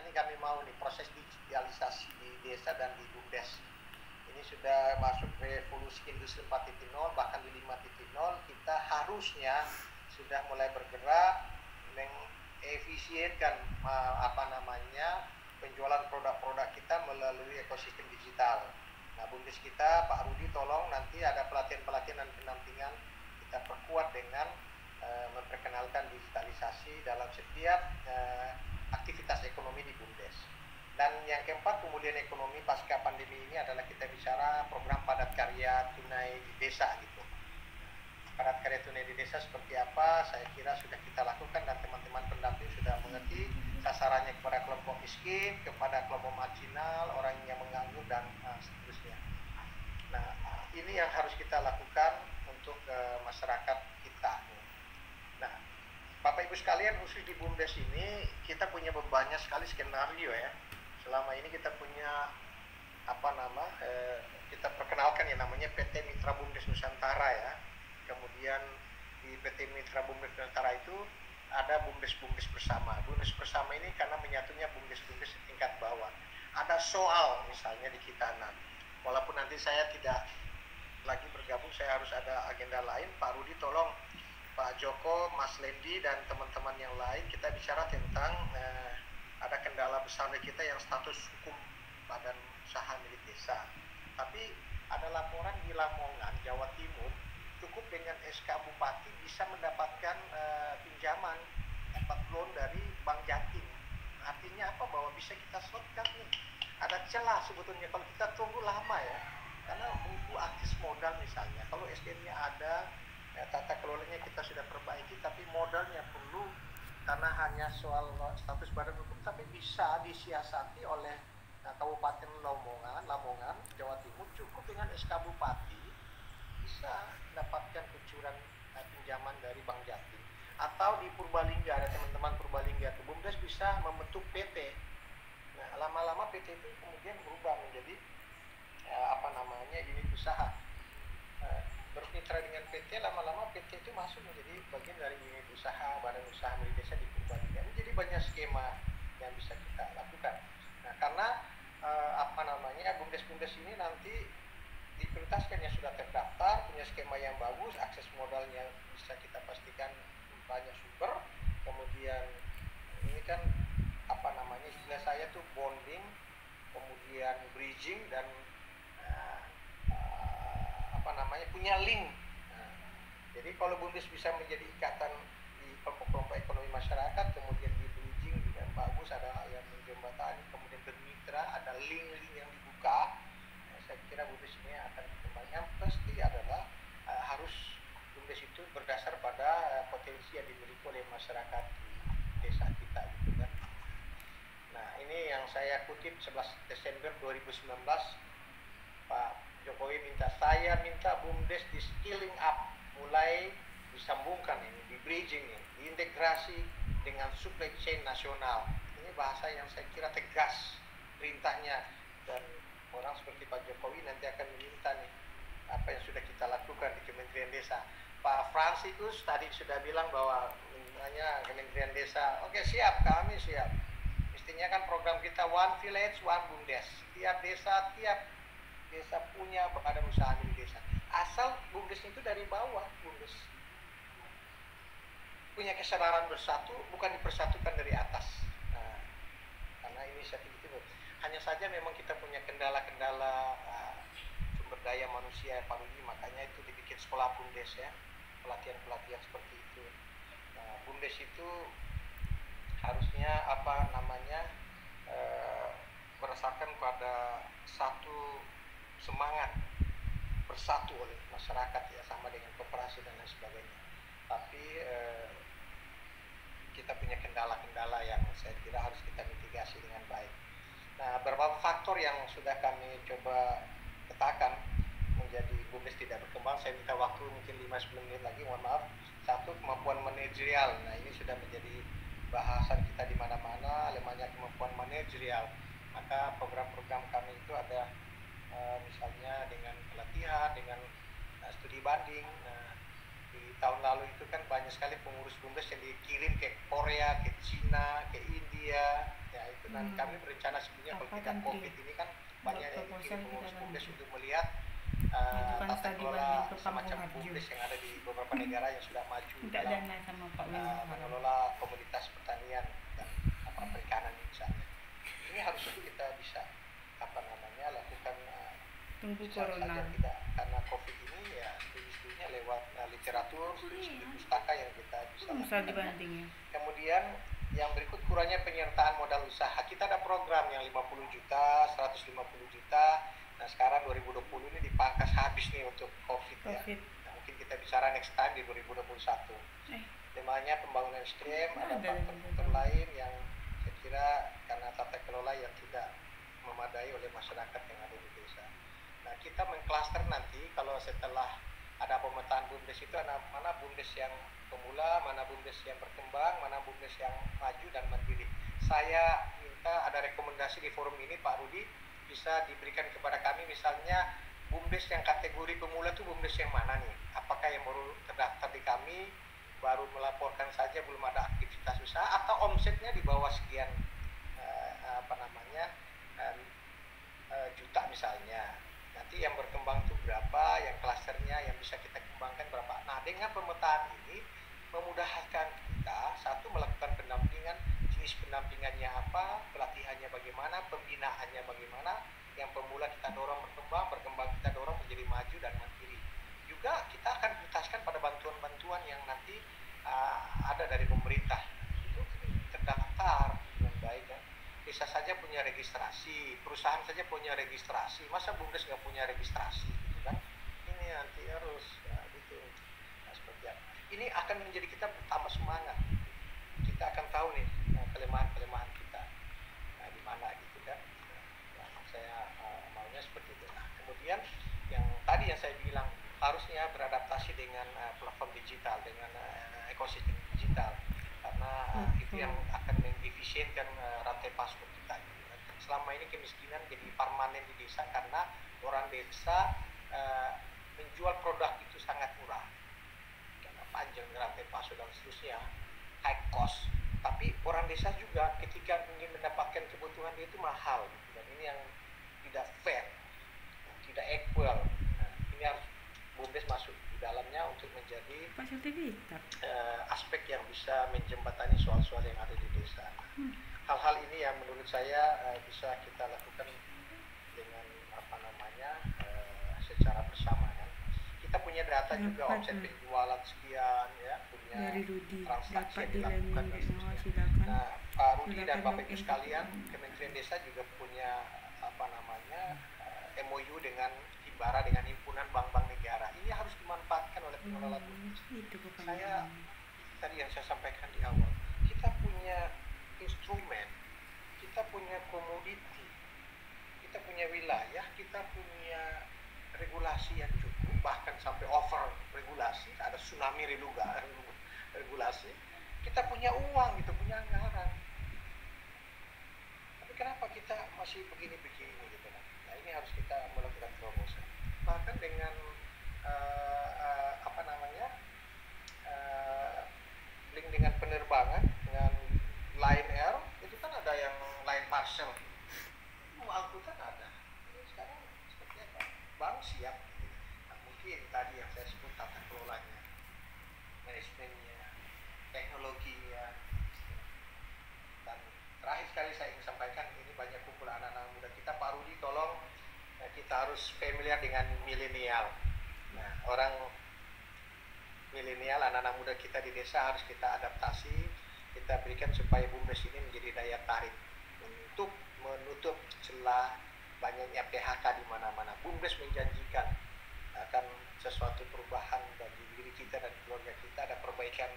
ini kami mau nih proses digitalisasi di desa dan di BUMDes. Ini sudah masuk revolusi industri 4.0, bahkan di 5.0 kita harusnya sudah mulai bergerak mengefisienkan penjualan produk-produk kita melalui ekosistem digital. Nah, BUMDes kita, Pak Rudi, tolong nanti ada pelatihan-pelatihan dan pendampingan kita perkuat dengan memperkenalkan digitalisasi dalam setiap aktivitas ekonomi di BUMDes. Dan yang keempat, pemulihan ekonomi pasca pandemi ini adalah kita bicara program padat karya tunai di desa gitu. Padat karya tunai di desa seperti apa, saya kira sudah kita lakukan dan teman-teman pendamping sudah mengerti sasarannya kepada kelompok miskin, kepada kelompok marginal, orang yang menganggur dan seterusnya. Nah, ini yang harus kita lakukan untuk masyarakat kita. Nah, Bapak Ibu sekalian, khusus di BUMDes ini kita punya banyak sekali skenario ya. Selama ini kita punya kita perkenalkan yang namanya PT Mitra BUMDes Nusantara ya. Kemudian di PT Mitra BUMDes Nusantara itu ada BUMDes bersama. BUMDes bersama ini karena menyatunya BUMDes tingkat bawah. Ada soal misalnya di Kitanan. Walaupun nanti saya tidak lagi bergabung, saya harus ada agenda lain. Pak Rudi tolong, Pak Joko, Mas Lendi dan teman-teman yang lain kita bicara tentang ada kendala besar di kita yang status hukum badan usaha milik desa. Tapi ada laporan di Lamongan, Jawa Timur, cukup dengan SK Bupati bisa mendapatkan pinjaman dapat loan dari Bank Jatim. Artinya apa? Bahwa bisa kita shortcut nih. Ada celah sebetulnya kalau kita tunggu lama ya. Karena butuh akses modal misalnya. Kalau SDM-nya ada, tata kelolanya kita sudah perbaiki, tapi modalnya perlu karena hanya soal status badan hukum, tapi bisa disiasati oleh Kabupaten Lamongan, Jawa Timur, cukup dengan SK Bupati bisa mendapatkan kucuran pinjaman dari Bank Jatim. Atau di Purbalingga, ada teman-teman Purbalingga, BUMDes bisa membentuk PT. Nah, lama-lama PT itu kemudian berubah menjadi unit usaha. Bermitra dengan PT, lama-lama PT itu masuk menjadi bagian dari unit usaha, badan usaha milik desa di Purbalingga. Jadi banyak skema yang bisa kita lakukan. Nah, karena BUMDes ini nanti diprioritaskan yang sudah terdaftar, punya skema yang bagus, akses modalnya bisa kita pastikan banyak sumber. Kemudian ini kan istilah saya tuh bonding, kemudian bridging dan punya link. Nah, jadi kalau BUMDes bisa menjadi ikatan di kelompok-kelompok ekonomi masyarakat, kemudian di bridging dengan bagus, ada yang menjembatani, kemudian bermitra, ada link-link yang dibuka. Nah, saya kira BUMDes ini akan berkembang. Yang pasti adalah harus BUMDes itu berdasar pada potensi yang dimiliki oleh masyarakat di desa kita gitu kan. Nah, ini yang saya kutip 11 Desember 2019, Pak Jokowi minta BUMDes di skilling up, mulai disambungkan ini, di bridging ini, diintegrasi dengan supply chain nasional. Ini bahasa yang saya kira tegas perintahnya, dan orang seperti Pak Jokowi nanti akan meminta nih apa yang sudah kita lakukan di Kementerian Desa. Pak Fransikus tadi sudah bilang bahwa mintanya Kementerian Desa, oke siap, kami siap. Mestinya kan program kita One Village, One BUMDes. Tiap desa punya badan usaha milik desa. Asal BUMDes itu dari bawah, BUMDes punya kesadaran bersatu, bukan dipersatukan dari atas. Nah, karena inisiatif itu hanya saja memang kita punya kendala-kendala sumber daya manusia, Pak Rudi, makanya itu dibikin sekolah BUMDes ya, pelatihan-pelatihan seperti itu. Nah, BUMDes itu harusnya berdasarkan pada satu semangat bersatu oleh masyarakat ya, sama dengan koperasi dan lain sebagainya. Tapi kita punya kendala-kendala yang saya kira harus kita mitigasi dengan baik. Nah, beberapa faktor yang sudah kami coba petakan menjadi BUMDes tidak berkembang, saya minta waktu mungkin 5-10 menit lagi, mohon maaf. Satu, kemampuan manajerial. Nah, ini sudah menjadi bahasan kita di mana-mana, lemahnya kemampuan manajerial. Maka program-program kami itu ada misalnya dengan pelatihan, dengan studi banding. Nah, di tahun lalu itu kan banyak sekali pengurus BUMDes yang dikirim ke Korea, ke Cina, ke India. Ya, itu gitu. Dan kami berencana sebenarnya kalau tidak COVID ini kan banyak yang dikirim pengurus BUMDes untuk melihat tata kelola semacam BUMDes yang ada di beberapa negara yang sudah maju dalam mengelola komoditas pertanian dan perikanan misalnya. Ini harus kita bisa lakukan saja tidak, karena COVID ini ya studi-studinya lewat literatur, studi pustaka yang kita bisa lakukan. Kemudian yang berikut kurangnya penyertaan modal usaha. Kita ada program yang 50 juta, 150 juta. Nah sekarang 2020 ini dipangkas habis nih untuk COVID. Ya. Nah, mungkin kita bicara next time di 2021. Temanya pembangunan SDM, ada faktor-faktor lain yang saya kira karena tata kelola yang tidak memadai oleh masyarakat yang ada di desa. Nah kita mengklaster nanti kalau setelah ada pemetaan BUMDes itu mana BUMDes yang pemula, mana BUMDes yang berkembang, mana BUMDes yang maju dan mandiri. Saya minta ada rekomendasi di forum ini Pak Rudi bisa diberikan kepada kami, misalnya BUMDes yang kategori pemula itu BUMDes yang mana nih? Apakah yang baru terdaftar di kami, baru melaporkan saja belum ada aktivitas usaha, atau omsetnya di bawah sekian juta misalnya. Nanti yang berkembang itu berapa, yang klasternya yang bisa kita kembangkan berapa. Nah dengan pemetaan ini memudahkan kita satu melakukan pendampingan, jenis pendampingannya apa, pelatihannya bagaimana, pembinaannya bagaimana. Yang pemula kita dorong berkembang kita dorong menjadi maju dan mandiri. Juga kita akan prioritaskan pada bantuan-bantuan yang nanti ada dari pemerintah itu terdaftar dengan baik kan. Desa saja punya registrasi, perusahaan saja punya registrasi, masa BUMDes nggak punya registrasi gitu kan. Ini nanti harus gitu. Nah, seperti apa. Ini akan menjadi kita bertambah semangat. Kita akan tahu nih kelemahan-kelemahan kita di mana gitu kan. Nah, saya maunya seperti itu. Nah, kemudian yang tadi yang saya bilang harusnya beradaptasi dengan platform digital, dengan ekosistem digital, karena itu yang akan mengefisienkan rantai pasok kita. Selama ini kemiskinan jadi permanen di desa karena orang desa menjual produk itu sangat murah, karena panjang rantai pasok dan seterusnya, high cost. Tapi orang desa juga ketika ingin mendapatkan kebutuhan dia itu mahal, gitu. Dan ini yang tidak fair, tidak equal. Nah, ini harus BUMDes masuk di dalamnya untuk menjadi aspek yang bisa menjembatani soal-soal yang ada di desa. Hal-hal ini yang menurut saya bisa kita lakukan dengan secara bersama kan. Kita punya data juga omset penjualan sekian ya, punya transaksi yang dilakukan dan seterusnya. Nah, Pak Rudi dan Bapak Ibu sekalian, Kementerian Desa juga punya MOU dengan Himbara, dengan himpunan bank-bank negara. Ini harus dimanfaatkan oleh pengelola BUMDes. Saya tadi yang saya sampaikan di awal, kita punya instrumen, kita punya komoditi, kita punya wilayah, kita punya regulasi yang cukup, bahkan sampai over regulasi, ada tsunami regulasi. Kita punya uang, kita punya anggaran. Tapi kenapa kita masih begini-begini gitu kan? Nah ini harus kita melakukan terobosan. Bahkan dengan link dengan penerbangan, dengan Lion Air, itu kan ada yang Lion Parcel, angkutan ada. Ini sekarang seperti apa? Bank siap. Nah, mungkin tadi yang saya sebut tata kelolanya, manajemennya, teknologinya. Dan terakhir sekali saya ingin sampaikan, ini banyak kumpulan anak-anak muda kita, Pak Rudi tolong kita harus familiar dengan milenial. Nah, orang milenial, anak-anak muda kita di desa harus kita adaptasi, kita berikan supaya BUMDes ini menjadi daya tarik untuk menutup celah banyaknya PHK di mana-mana. BUMDes menjanjikan akan sesuatu perubahan bagi diri kita dan keluarga kita, ada perbaikan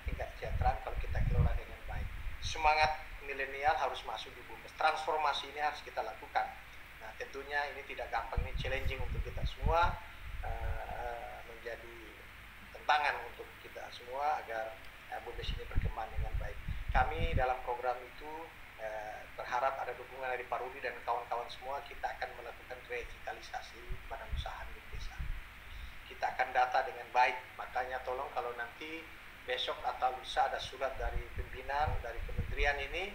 tingkat kesejahteraan kalau kita kelola dengan baik. Semangat milenial harus masuk di BUMDes. Transformasi ini harus kita lakukan. Nah, tentunya ini tidak gampang, ini challenging untuk kita semua, menjadi tantangan untuk kita semua agar BUMDes ini berkembang dengan baik. Kami dalam program itu berharap ada dukungan dari Pak Rudi dan kawan-kawan semua. Kita akan melakukan revitalisasi badan usaha di desa. Kita akan data dengan baik, makanya tolong kalau nanti besok atau lusa ada surat dari pimpinan, dari kementerian ini,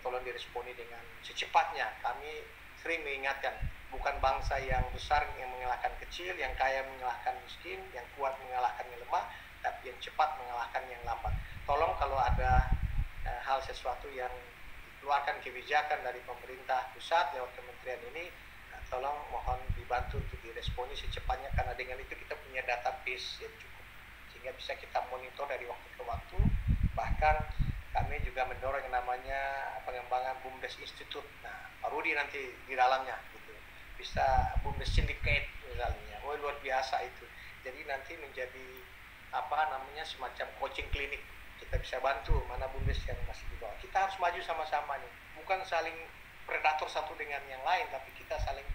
tolong diresponi dengan secepatnya. Kami sering mengingatkan, bukan bangsa yang besar yang mengalahkan kecil, yang kaya mengalahkan miskin, yang kuat mengalahkan yang lemah, tapi yang cepat mengalahkan yang lambat. Tolong kalau ada hal sesuatu yang dikeluarkan kebijakan dari pemerintah pusat lewat kementerian ini, tolong mohon dibantu untuk diresponi secepatnya, karena dengan itu kita punya database yang cukup sehingga bisa kita monitor dari waktu ke waktu. Bahkan kami juga mendorong yang namanya pengembangan BUMDes Institute. Nah, Pak Rudi nanti di dalamnya gitu. Bisa BUMDes Syndicate misalnya. Oh, luar biasa itu. Jadi nanti menjadi semacam coaching klinik. Kita bisa bantu mana BUMDes yang masih di bawah. Kita harus maju sama-sama nih. Bukan saling predator satu dengan yang lain, tapi kita saling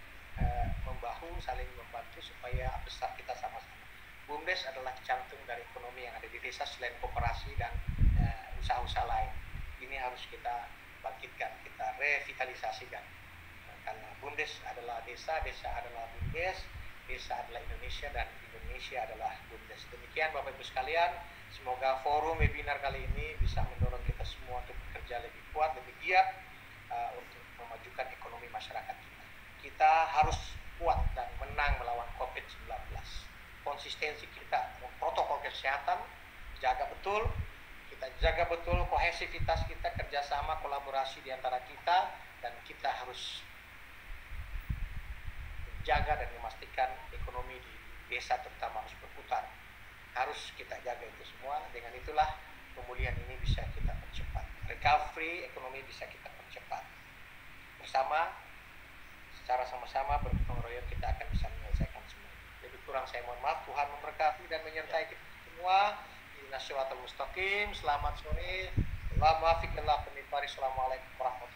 membahu, saling membantu supaya besar kita sama-sama. BUMDes adalah jantung dari ekonomi yang ada di desa selain koperasi dan usaha-usaha lain. Ini harus kita bangkitkan, kita revitalisasikan. Karena BUMDes adalah desa, desa adalah BUMDes, desa adalah Indonesia, dan Indonesia adalah BUMDes. Demikian Bapak Ibu sekalian, semoga forum webinar kali ini bisa mendorong kita semua untuk bekerja lebih kuat, lebih giat untuk memajukan ekonomi masyarakat kita. Kita harus kuat dan menang melawan COVID-19. Konsistensi kita, protokol kesehatan, jaga betul, kita jaga betul kohesivitas kita, kerjasama, kolaborasi di antara kita, dan kita harus menjaga dan memastikan ekonomi di desa terutama harus berputar. Harus kita jaga itu semua. Dengan itulah pemulihan ini bisa kita percepat. Recovery ekonomi bisa kita percepat. Bersama, secara sama-sama bergotong royong kita akan bisa menyelesaikan semua. Lebih kurang saya mohon maaf. Tuhan memberkati dan menyertai kita semua. Nasyaratul Mustaqim. Selamat sore. Assalamualaikum warahmatullahi wabarakatuh.